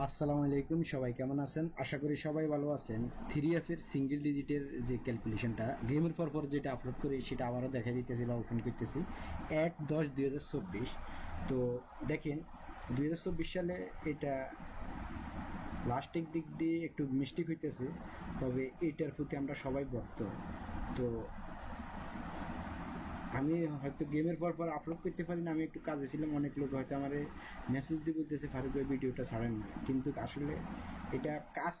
আসসালামু আলাইকুম, সবাই কেমন আছেন? আশা করি সবাই ভালো আছেন। 3F এর সিঙ্গেল ডিজিটের যে ক্যালকুলেশনটা গেমের পর যেটা আপলোড করি সেটা আবারও দেখা দিতেছি বা ওপেন করতেছি 1/10/2024। তো দেখেন 2024 সালে এটা লাস্টের দিক দিয়ে একটু মিস্টেক হইতেছে, তবে এটার প্রতি আমরা সবাই ভক্ত। তো আমি হয়তো গেমের পর আপলোড করতে পারি না, আমি একটু কাজে ছিলাম। অনেক লোক হয়তো আমার মেসেজ দিয়ে বলতেছে ফারুক ভাই ভিডিওটা ছাড়েন না, কিন্তু আসলে এটা কাজ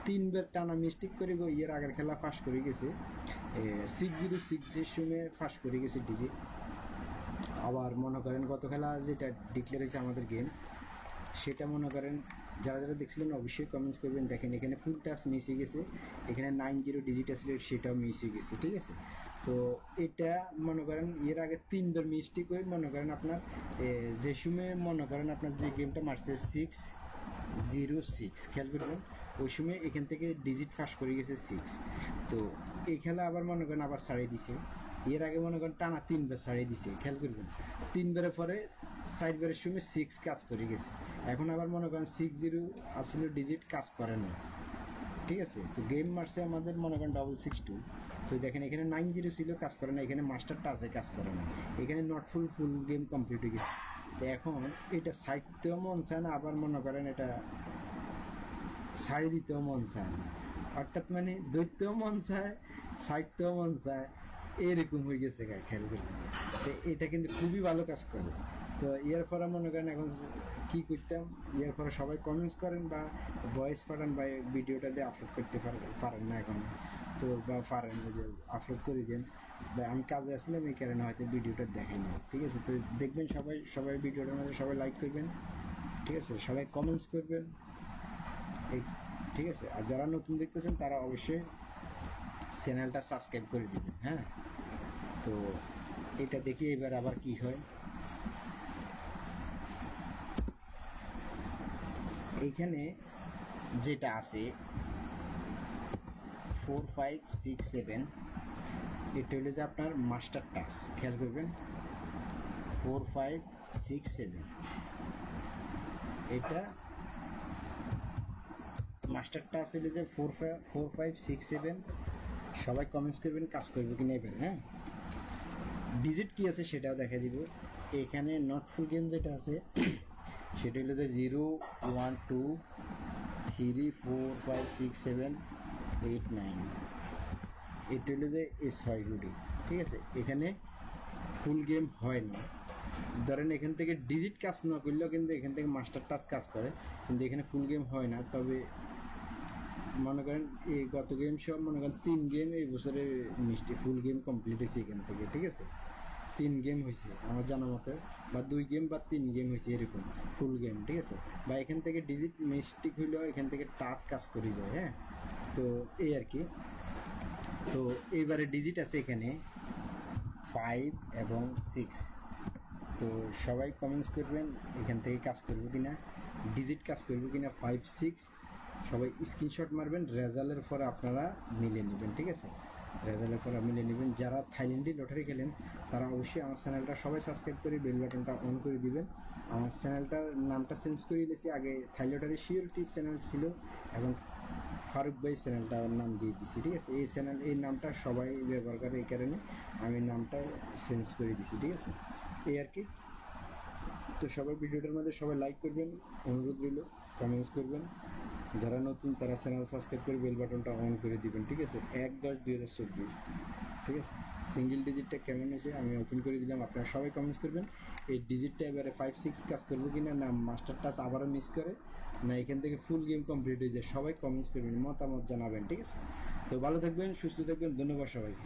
3বার টানা মিস্টেক করে এর আগের খেলা ফাঁস করে গেছে 606 এর সময় ফাঁস করে গেছে ডিজিট। আবার মনে করেন গত খেলা যেটা ডিক্লেয়ার হয়েছে আমাদের গেম, সেটা মনে করেন যারা যারা দেখছিলেন অবশ্যই কমেন্টস করবেন। দেখেন এখানে ফুল টাচ মিস হয়ে গেছে, এখানে 90 ডিজিট আসলে সেটাও মিস হয়ে গেছে, ঠিক আছে। তো এটা মনে করেন এর আগে 3বার মিস্টেক হয়ে মনে করেন আপনার যে সময় মনে করেন আপনার যে গেমটা মারছে 606 খেয়াল করবেন, ওই সময় এখান থেকে ডিজিট ফাঁস করে গেছে 6। তো এই খেলা আবার মনে করেন আবার ছাড়িয়ে দিছে। এর আগে মনে করেন টানা 3বার ছাড়িয়ে দিছে, খেয়াল করবেন। 3বারের পরে 4বারের সময় 6 কাজ করে গেছে। এখন আবার মনে করেন 60 আসলে ডিজিট কাজ করে না, ঠিক আছে। তো গেম মারছে আমাদের মনে করেন 662। তো দেখেন এখানে 90 ছিল, কাজ করে না। এখানে মাস্টার টাচে কাজ করে না, এখানে নট ফুল গেম কমপ্লিট হয়ে গেছে। তো এখন এটা ছাড়তেও মন চায় না, আবার মনে করেন এটা ছাড়ি দিতেও মন চায় না। অর্থাৎ মানে ধরতেও মন চায়, ছাড়তেও মন চায়, এরকম হয়ে গেছে খেয়াল করে। তো এটা কিন্তু খুবই ভালো কাজ করে। তো এর পরে মনে করেন এখন কী করতাম, এর পরে সবাই কমেন্টস করেন বা ভয়েস পাঠান বা ভিডিওটা দিয়ে আপলোড করতে পারেন না এখন, তো বা পারেন যে আপলোড করে দেন। বা আমি কাজে আসলাম এই কারণে হয়তো ভিডিওটা দেখাই না, ঠিক আছে। তো দেখবেন সবাই ভিডিওটার মধ্যে সবাই লাইক করবেন, ঠিক আছে, সবাই কমেন্টস করবেন, এই ঠিক আছে। আর যারা নতুন দেখতেছেন তারা অবশ্যই চ্যানেলটা সাবস্ক্রাইব করে দিবেন, হ্যাঁ। তো এটা দেখি এবার আবার কি হয়। এইখানে যেটা আছে 4 5 6 7, এটা হলো যে আপনার মাস্টার টাস্ক, খেয়াল করবেন 4 5 6 7, এটা মাস্টার টাস্ক হলো যে 4 5 6 7। সবাই কমেন্টস করবেন কাজ করবে কিনা এবার, হ্যাঁ। ডিজিট কি আছে সেটাও দেখা দিব। এখানে নট ফুল গেম যেটা আছে সেটা হলো যে 0 1 2 3 4 5 6 7 8 9, এটা হলো যে এই 6 ঠিক আছে। এখানে ফুল গেম হয় না। ধরেন এখান থেকে ডিজিট কাজ না করলেও কিন্তু এখান থেকে মাস্টার টাচ কাজ করে, কিন্তু এখানে ফুল গেম হয় না। তবে মনে করেন এই গত গেম সব মনে করেন 3 গেম এই বছরে মিষ্টি ফুল গেম কমপ্লিট হয়েছে এখান থেকে, ঠিক আছে। 3 গেম হয়েছে আমার জানা মতে, বা 2 গেম বা 3 গেম হয়েছে এরকম ফুল গেম, ঠিক আছে। বা এখান থেকে ডিজিট মিস্টেক হইলেও এখান থেকে টাচ কাজ করে যায়, হ্যাঁ। তো এই আর কি। তো এইবারে ডিজিট আছে এখানে 5 এবং 6। তো সবাই কমেন্টস করবেন এখান থেকে কাজ করবো কিনা, ডিজিট কাজ করবো কিনা 5 6। সবাই স্ক্রিনশট মারবেন, রেজাল্টের পরে আপনারা মিলে নেবেন, ঠিক আছে। রেজাল্টের পরে মিলে নেবেন। যারা থাইল্যান্ডে লটারি খেলেন তারা অবশ্যই আমার চ্যানেলটা সবাই সাবস্ক্রাইব করে বেল বাটনটা অন করে দিবেন। আমার চ্যানেলটার নামটা চেঞ্জ করে দিয়েছি, আগে থাই লটারি শিওর টিপ চ্যানেল ছিল, এবং ফারুক ভাই চ্যানেলটার নাম দিয়ে দিচ্ছি, ঠিক আছে। এই নামটা সবাই ব্যবহার করে, এই কারণে আমি নামটা চেঞ্জ করে দিছি, ঠিক আছে। এই আর কি। তো সবাই ভিডিওটার মধ্যে সবাই লাইক করবেন, অনুরোধ রইল, কমেন্টস করবেন। যারা নতুন তারা চ্যানেল সাবস্ক্রাইব করে বেল বাটনটা অন করে দিবেন, ঠিক আছে। 1/10/2024, ঠিক আছে। সিঙ্গেল ডিজিটটা কেমন হয়েছে আমি ওপেন করে দিলাম, আপনারা সবাই কমেন্টস করবেন। এই ডিজিটটা এবারে 5 6 কাজ করবো কিনা, না মাস্টার টাচ আবারও মিস করে, না এখান থেকে ফুল গেম কমপ্লিট হয়ে যায়। সবাই কমেন্টস করবেন, মতামত জানাবেন, ঠিক আছে। তো ভালো থাকবেন, সুস্থ থাকবেন, ধন্যবাদ সবাইকে।